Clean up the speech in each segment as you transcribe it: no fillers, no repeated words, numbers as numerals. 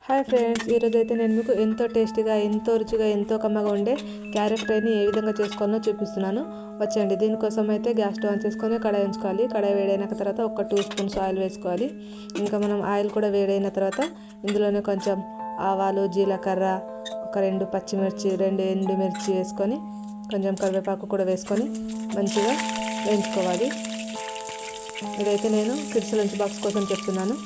Hi friends, ఈరోజు అయితే నేను మీకు ఎంతో టేస్టీగా, ఎంతో రుచిగా, ఎంతో కమ్మగా ఉండే క్యారెట్ ఫ్రైని ఏ విధంగా చేసుకోవాలో చూపిస్తున్నాను. వచ్చండి. దీనికోసం అయితే గ్యాస్ స్టవ్ ఆన్ చేసుకొని కడాయి ఉంచుకోవాలి. కడాయి వేడైన తర్వాత ఒక 2 స్పూన్స్ ఆయిల్ వేసుకోవాలి. ఇంకా మనం ఆయిల్ కూడా వేడైన తర్వాత ఇందులోనే కొంచెం ఆవాలు, జీలకర్ర, ఒక 2 పచ్చిమిర్చి, 2 ఎండుమిర్చి వేసుకొని కొంచెం కరివేపాకు కూడా వేసుకొని మంచిగా వేయించుకోవాలి. ఇదైతే నేను కిడ్స్ లంచ్ బాక్స్ కోసం చెప్తున్నాను.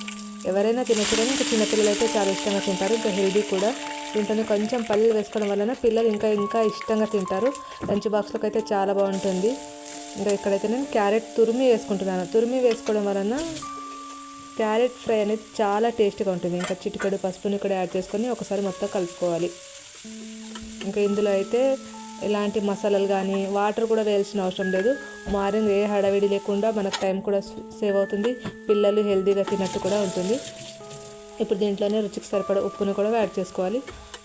ఎవరైనా తినచ్చు, కానీ ఇంకా చిన్నపిల్లలు అయితే చాలా ఇష్టంగా తింటారు. ఇంకా హెల్దీ కూడా. దీంట్లోనే కొంచెం పల్లీలు వేసుకోవడం వలన పిల్లలు ఇంకా ఇష్టంగా తింటారు. లంచ్ బాక్స్లోకి అయితే చాలా బాగుంటుంది. ఇంకా ఇక్కడైతే నేను క్యారెట్ తురిమి వేసుకుంటున్నాను. తురిమి వేసుకోవడం వలన క్యారెట్ ఫ్రై అనేది చాలా టేస్టీగా ఉంటుంది. ఇంకా చిటికెడు పసుపుని కూడా యాడ్ చేసుకొని ఒకసారి మొత్తం కలుపుకోవాలి. ఇంకా ఇందులో అయితే ఎలాంటి మసాలాలు కానీ వాటర్ కూడా వేయాల్సిన అవసరం లేదు. మార్నింగ్ ఏ హడావిడి లేకుండా మనకు టైం కూడా సేవ్ అవుతుంది. పిల్లలు హెల్తీగా తిన్నట్టు కూడా ఉంటుంది. ఇప్పుడు దీంట్లోనే రుచికి సరిపడా ఉప్పుని కూడా యాడ్ చేసుకోవాలి.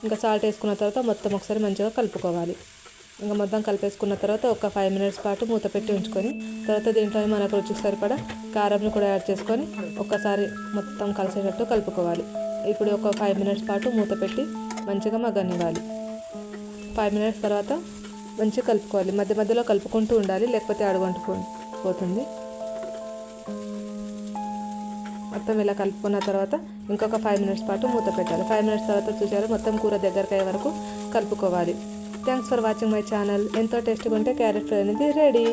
ఇంకా సాల్ట్ వేసుకున్న తర్వాత మొత్తం ఒకసారి మంచిగా కలుపుకోవాలి. ఇంకా మొత్తం కలిపేసుకున్న తర్వాత ఒక 5 మినిట్స్ పాటు మూత పెట్టి ఉంచుకొని తర్వాత దీంట్లోనే మనకు రుచికి సరిపడా కారంని కూడా యాడ్ చేసుకొని ఒక్కసారి మొత్తం కలిసేటట్టు కలుపుకోవాలి. ఇప్పుడు ఒక 5 మినిట్స్ పాటు మూత పెట్టి మంచిగా మగ్గనివ్వాలి. 5 మినిట్స్ తర్వాత మంచిగా కలుపుకోవాలి. మధ్య మధ్యలో కలుపుకుంటూ ఉండాలి, లేకపోతే అడుగంటుకుపోతుంది. మొత్తం ఇలా కలుపుకున్న తర్వాత ఇంకొక 5 మినిట్స్ పాటు మూత పెట్టాలి. 5 మినిట్స్ తర్వాత చూసారు, మొత్తం కూర దగ్గరికి అయ్యే వరకు కలుపుకోవాలి. Thanks for watching my channel. ఎంతో టేస్టీగా ఉంటే క్యారెట్ ఫ్రై అనేది రెడీ.